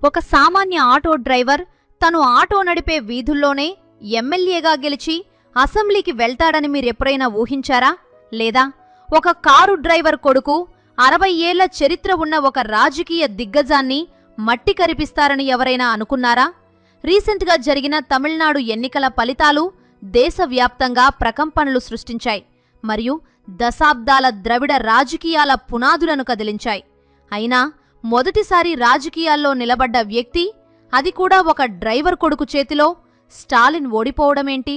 ఒక సామాన్య auto driver తను ఆటో నడిపే వీధుల్లోనే ఎమ్మెల్యేగా గెలిచి అసెంబ్లీకి వెళ్తాడని మీరెప్పుడైనా ఊహించారా? లేదా ఒక కారు డ్రైవర్ కొడుకు 60 ఏళ్ల చరిత్ర ఉన్న ఒక రాజకీయ దిగ్గజాన్ని మట్టి కరిపిస్తారని ఎవరైనా అనుకున్నారా? రీసెంట్గా జరిగిన తమిళనాడు ఎన్నికల ఫలితాలు దేశవ్యాప్తంగా ప్రకంపనలు సృష్టించాయి మరియు దశాబ్దాల ద్రవిడ రాజకీయాల పునాదులను కదిలించాయి. అయినా మొదటిసారి రాజకీయాల్లో నిలబడ్డ వ్యక్తి, అది కూడా ఒక డ్రైవర్ కొడుకు చేతిలో, స్టాలిన్ ఓడిపోవడమేంటి?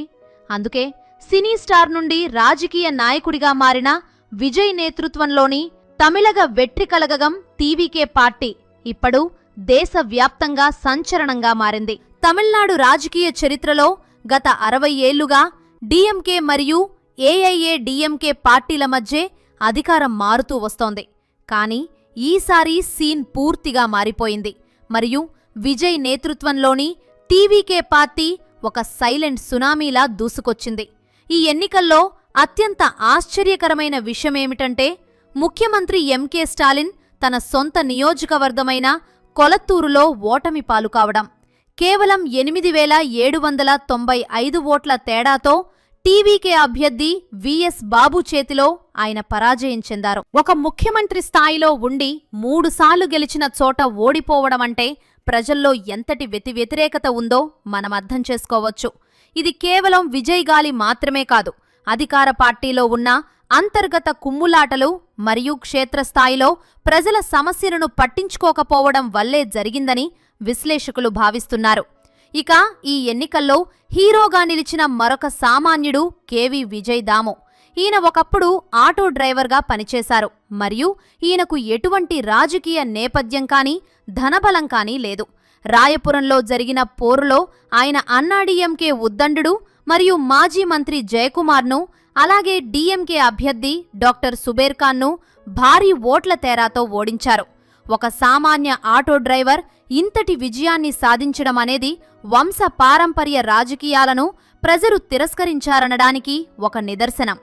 అందుకే సినీ స్టార్ నుండి రాజకీయ నాయకుడిగా మారిన విజయ్ నేతృత్వంలోని తమిళగ వెట్రి కళగం టీవీకే పార్టీ ఇప్పుడు దేశవ్యాప్తంగా సంచలనంగా మారింది. తమిళనాడు రాజకీయ చరిత్రలో గత 60 ఏళ్లుగా డీఎంకే మరియు ఏఐఏడీఎంకే పార్టీల మధ్య అధికారం మారుతూ వస్తోంది. కానీ ఈసారి సీన్ పూర్తిగా మారిపోయింది మరియు విజయ్ నేతృత్వంలోని టీవీకే పార్టీ ఒక సైలెంట్ సునామీలా దూసుకొచ్చింది. ఈ ఎన్నికల్లో అత్యంత ఆశ్చర్యకరమైన విషయమేమిటంటే, ముఖ్యమంత్రి ఎంకే స్టాలిన్ తన సొంత నియోజకవర్గమైన కొలత్తూరులో ఓటమి పాలుకావడం, కేవలం 8,795 ఓట్ల తేడాతో టీవీకే అభ్యర్థి విఎస్ బాబు చేతిలో ఆయన పరాజయం చెందారు. ఒక ముఖ్యమంత్రి స్థాయిలో ఉండి 3 సార్లు గెలిచిన చోట ఓడిపోవడమంటే ప్రజల్లో ఎంతటి వ్యతిరేకత ఉందో మనం అర్థం చేసుకోవచ్చు. ఇది కేవలం విజయ్ గాలి మాత్రమే కాదు, అధికార పార్టీలో ఉన్న అంతర్గత కుమ్ములాటలు మరియు క్షేత్రస్థాయిలో ప్రజల సమస్యలను పట్టించుకోకపోవడం వల్లే జరిగిందని విశ్లేషకులు భావిస్తున్నారు. ఇక ఈ ఎన్నికల్లో హీరోగా నిలిచిన మరొక సామాన్యుడు కేవీ విజయ్ దాము. ఈయన ఒకప్పుడు ఆటో డ్రైవర్గా పనిచేశారు మరియు ఈయనకు ఎటువంటి రాజకీయ నేపథ్యం కానీ ధనబలం కానీ లేదు. రాయపురంలో జరిగిన పోరులో ఆయన అన్నాడీఎంకే ఉద్దండుడు మరియు మాజీ మంత్రి జయకుమార్ను, అలాగే డీఎంకే అభ్యర్థి డాక్టర్ సుబేర్ ఖాన్ను భారీ ఓట్ల తేడాతో ఓడించారు. ఒక సామాన్య ఆటో డ్రైవర్ ఇంతటి విజయాన్ని సాధించడం అనేది వంశ పారంపర్య రాజకీయాలను ప్రజలు తిరస్కరించారనడానికి ఒక నిదర్శనం.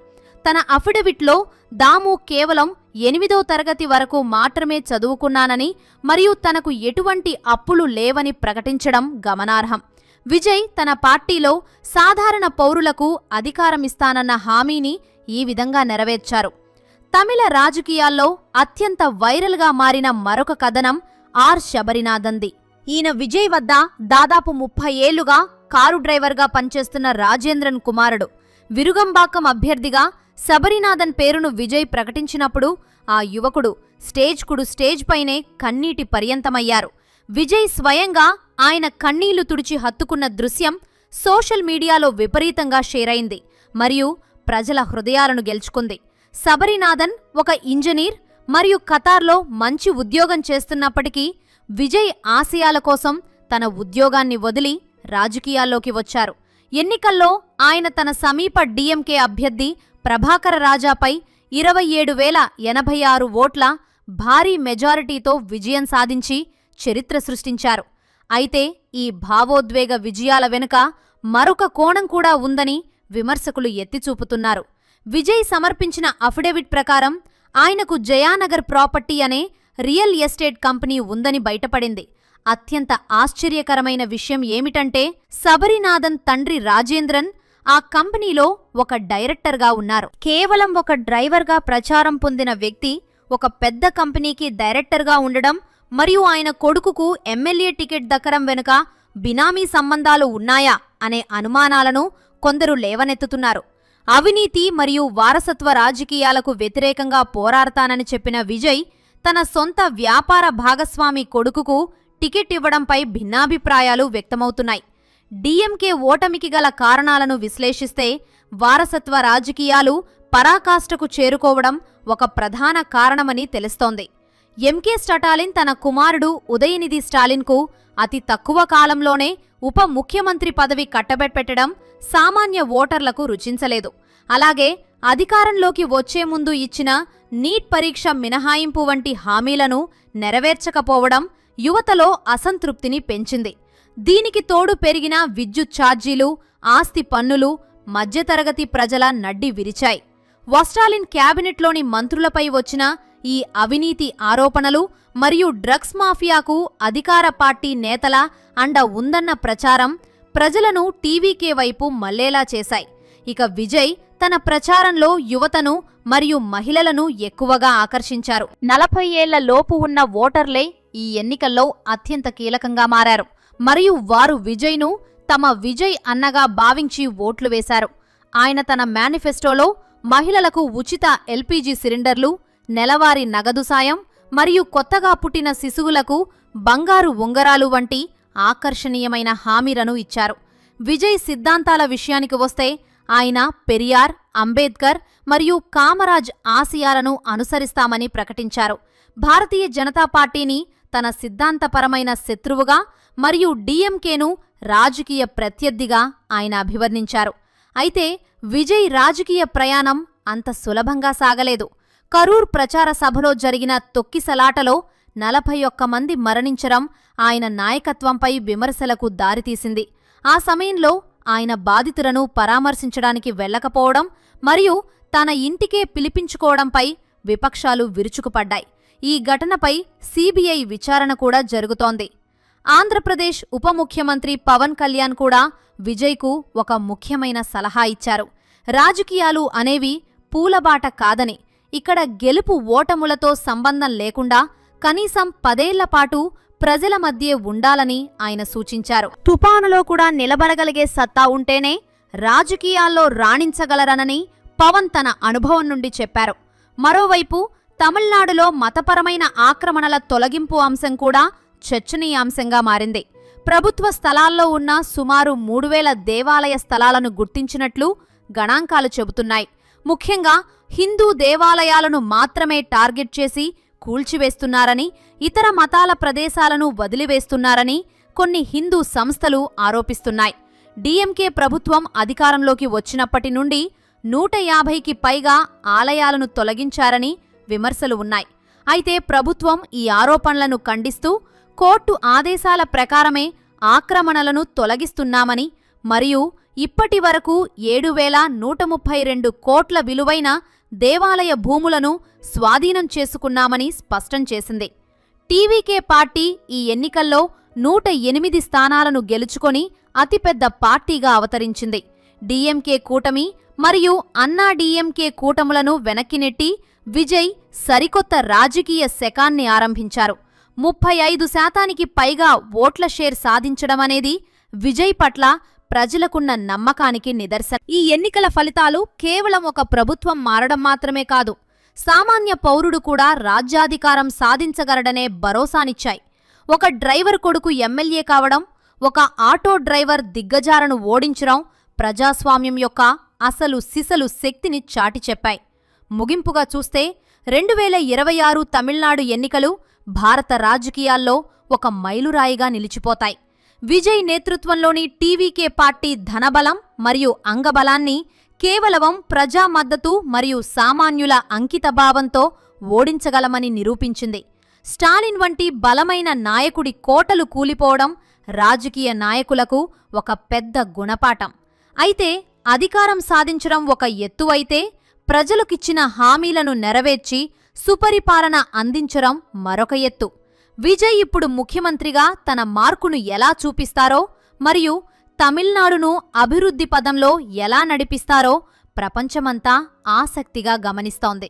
తన అఫిడవిట్లో దాము కేవలం 8వ తరగతి వరకు మాత్రమే చదువుకున్నానని మరియు తనకు ఎటువంటి అప్పులు లేవని ప్రకటించడం గమనార్హం. విజయ్ తన పార్టీలో సాధారణ పౌరులకు అధికారమిస్తానన్న హామీని ఈ విధంగా నెరవేర్చారు. తమిళ రాజకీయాల్లో అత్యంత వైరల్గా మారిన మరొక కథనం ఆర్ శబరినాథన్ది. ఈయన విజయ్ వద్ద దాదాపు 30 ఏళ్లుగా కారు డ్రైవర్గా పనిచేస్తున్న రాజేంద్రన్ కుమారుడు. విరుగంబాకం అభ్యర్థిగా శబరినాథన్ పేరును విజయ్ ప్రకటించినప్పుడు ఆ యువకుడు స్టేజ్ పైనే కన్నీటి పర్యంతమయ్యారు. విజయ్ స్వయంగా ఆయన కన్నీళ్లు తుడిచి హత్తుకున్న దృశ్యం సోషల్ మీడియాలో విపరీతంగా షేర్ అయింది మరియు ప్రజల హృదయాలను గెలుచుకుంది. శబరినాథన్ ఒక ఇంజనీర్ మరియు ఖతార్లో మంచి ఉద్యోగం చేస్తున్నప్పటికీ విజయ్ ఆశయాల కోసం తన ఉద్యోగాన్ని వదిలి రాజకీయాల్లోకి వచ్చారు. ఎన్నికల్లో ఆయన తన సమీప డీఎంకే అభ్యర్థి ప్రభాకర రాజాపై 27,086 ఓట్ల భారీ మెజారిటీతో విజయం సాధించి చరిత్ర సృష్టించారు. అయితే ఈ భావోద్వేగ విజయాల వెనుక మరొక కోణం కూడా ఉందని విమర్శకులు ఎత్తిచూపుతున్నారు. విజయ్ సమర్పించిన అఫిడవిట్ ప్రకారం ఆయనకు జయానగర్ ప్రాపర్టీ అనే రియల్ ఎస్టేట్ కంపెనీ ఉందని బయటపడింది. అత్యంత ఆశ్చర్యకరమైన విషయం ఏమిటంటే, శబరినాథన్ తండ్రి రాజేంద్రన్ ఆ కంపెనీలో ఒక డైరెక్టర్గా ఉన్నారు. కేవలం ఒక డ్రైవర్గా ప్రచారం పొందిన వ్యక్తి ఒక పెద్ద కంపెనీకి డైరెక్టర్గా ఉండడం మరియు ఆయన కొడుకుకు ఎమ్మెల్యే టికెట్ దక్కడం వెనుక బినామీ సంబంధాలు ఉన్నాయా అనే అనుమానాలను కొందరు లేవనెత్తుతున్నారు. అవినీతి మరియు వారసత్వ రాజకీయాలకు వ్యతిరేకంగా పోరాడతానని చెప్పిన విజయ్ తన సొంత వ్యాపార భాగస్వామి కొడుకుకు టికెట్ ఇవ్వడంపై భిన్నాభిప్రాయాలు వ్యక్తమవుతున్నాయి. డీఎంకే ఓటమికి గల కారణాలను విశ్లేషిస్తే వారసత్వ రాజకీయాలు పరాకాష్ఠకు చేరుకోవడం ఒక ప్రధాన కారణమని తెలుస్తోంది. ఎంకే స్టాలిన్ తన కుమారుడు ఉదయనిధి స్టాలిన్కు అతి తక్కువ కాలంలోనే ఉప ముఖ్యమంత్రి పదవి కట్టబెట్టడం సామాన్య ఓటర్లకు రుచించలేదు. అలాగే అధికారంలోకి వచ్చే ముందు ఇచ్చిన నీట్ పరీక్ష మినహాయింపు వంటి హామీలను నెరవేర్చకపోవడం యువతలో అసంతృప్తిని పెంచింది. దీనికి తోడు పెరిగిన విద్యుత్ ఛార్జీలు, ఆస్తి పన్నులు మధ్యతరగతి ప్రజల నడ్డి విరిచాయి. స్టాలిన్ క్యాబినెట్లోని మంత్రులపై వచ్చిన ఈ అవినీతి ఆరోపణలు మరియు డ్రగ్స్ మాఫియాకు అధికార పార్టీ నేతల అండ ఉందన్న ప్రచారం ప్రజలను టీవీకే వైపు మళ్లేలా చేశాయి. ఇక విజయ్ తన ప్రచారంలో యువతను మరియు మహిళలను ఎక్కువగా ఆకర్షించారు. 40 ఏళ్ల లోపు ఉన్న ఓటర్లే ఈ ఎన్నికల్లో అత్యంత కీలకంగా మారారు మరియు వారు విజయ్ను తమ విజయ్ అన్నగా భావించి ఓట్లు వేశారు. ఆయన తన మేనిఫెస్టోలో మహిళలకు ఉచిత ఎల్పీజీ సిలిండర్లు, నెలవారీ నగదు సాయం మరియు కొత్తగా పుట్టిన శిశువులకు బంగారు ఉంగరాలు వంటి ఆకర్షణీయమైన హామీలను ఇచ్చారు. విజయ్ సిద్ధాంతాల విషయానికి వస్తే ఆయన పెరియార్, అంబేద్కర్ మరియు కామరాజ్ ఆశయాలను అనుసరిస్తామని ప్రకటించారు. భారతీయ జనతా పార్టీని తన సిద్ధాంతపరమైన శత్రువుగా మరియు డీఎంకేను రాజకీయ ప్రత్యర్థిగా ఆయన అభివర్ణించారు. అయితే విజయ్ రాజకీయ ప్రయాణం అంత సులభంగా సాగలేదు. కరూర్ ప్రచార సభలో జరిగిన తొక్కిసలాటలో 41 మంది మరణించడం ఆయన నాయకత్వంపై విమర్శలకు దారితీసింది. ఆ సమయంలో ఆయన బాధితులను పరామర్శించడానికి వెళ్లకపోవడం మరియు తన ఇంటికే పిలిపించుకోవడంపై విపక్షాలు విరుచుకుపడ్డాయి. ఈ ఘటనపై సీబీఐ విచారణ కూడా జరుగుతోంది. ఆంధ్రప్రదేశ్ ఉప ముఖ్యమంత్రి పవన్ కళ్యాణ్ కూడా విజయ్కు ఒక ముఖ్యమైన సలహా ఇచ్చారు. రాజకీయాలు అనేవి పూలబాట కాదని, ఇక్కడ గెలుపు ఓటములతో సంబంధం లేకుండా కనీసం 10 ఏళ్లపాటు ప్రజల మధ్యే ఉండాలని ఆయన సూచించారు. తుపానులో కూడా నిలబడగలిగే సత్తా ఉంటేనే రాజకీయాల్లో రాణించగలరనని పవన్ తన అనుభవం నుండి చెప్పారు. మరోవైపు తమిళనాడులో మతపరమైన ఆక్రమణల తొలగింపు అంశం కూడా చర్చనీయాంశంగా మారింది. ప్రభుత్వ స్థలాల్లో ఉన్న సుమారు 3000 దేవాలయ స్థలాలను గుర్తించినట్లు గణాంకాలు చెబుతున్నాయి. ముఖ్యంగా హిందూ దేవాలయాలను మాత్రమే టార్గెట్ చేసి కూల్చివేస్తున్నారని, ఇతర మతాల ప్రదేశాలను వదిలివేస్తున్నారని కొన్ని హిందూ సంస్థలు ఆరోపిస్తున్నాయి. డీఎంకే ప్రభుత్వం అధికారంలోకి వచ్చినప్పటి నుండి 150కి పైగా ఆలయాలను తొలగించారని విమర్శలు ఉన్నాయి. అయితే ప్రభుత్వం ఈ ఆరోపణలను ఖండిస్తూ కోర్టు ఆదేశాల ప్రకారమే ఆక్రమణలను తొలగిస్తున్నామని మరియు ఇప్పటి వరకు 7,132 కోట్ల విలువైన దేవాలయ భూములను స్వాధీనం చేసుకున్నామని స్పష్టం చేసింది. టీవీకే పార్టీ ఈ ఎన్నికల్లో 108 స్థానాలను గెలుచుకొని అతిపెద్ద పార్టీగా అవతరించింది. డీఎంకే కూటమి మరియు అన్నా డీఎంకే కూటములను వెనక్కినెట్టి విజయ్ సరికొత్త రాజకీయ శకాన్ని ఆరంభించారు. 35% పైగా ఓట్ల షేర్ సాధించడమనేది విజయ్ పట్ల ప్రజలకున్న నమ్మకానికి నిదర్శనం. ఈ ఎన్నికల ఫలితాలు కేవలం ఒక ప్రభుత్వం మారడం మాత్రమే కాదు, సామాన్య పౌరుడు కూడా రాజ్యాధికారం సాధించగలడనే భరోసానిచ్చాయి. ఒక డ్రైవర్ కొడుకు ఎమ్మెల్యే కావడం, ఒక ఆటో డ్రైవర్ దిగ్గజాలను ఓడించడం ప్రజాస్వామ్యం యొక్క అసలు సిసలు శక్తిని చాటి చెప్పాయి. ముగింపుగా చూస్తే 2026 తమిళనాడు ఎన్నికలు భారత రాజకీయాల్లో ఒక మైలురాయిగా నిలిచిపోతాయి. విజయ్ నేతృత్వంలోని టీవీకే పార్టీ ధనబలం మరియు అంగబలాన్ని కేవలం ప్రజా మద్దతు మరియు సామాన్యుల అంకితభావంతో ఓడించగలమని నిరూపించింది. స్టాలిన్ వంటి బలమైన నాయకుడి కోటలు కూలిపోవడం రాజకీయ నాయకులకు ఒక పెద్ద గుణపాఠం. అయితే అధికారం సాధించడం ఒక ఎత్తు అయితే, ప్రజలకిచ్చిన హామీలను నెరవేర్చి సుపరిపాలన అందించడం మరొక ఎత్తు. విజయ్ ఇప్పుడు ముఖ్యమంత్రిగా తన మార్కును ఎలా చూపిస్తారో మరియు తమిళనాడును అభివృద్ధి పదంలో ఎలా నడిపిస్తారో ప్రపంచమంతా ఆసక్తిగా గమనిస్తోంది.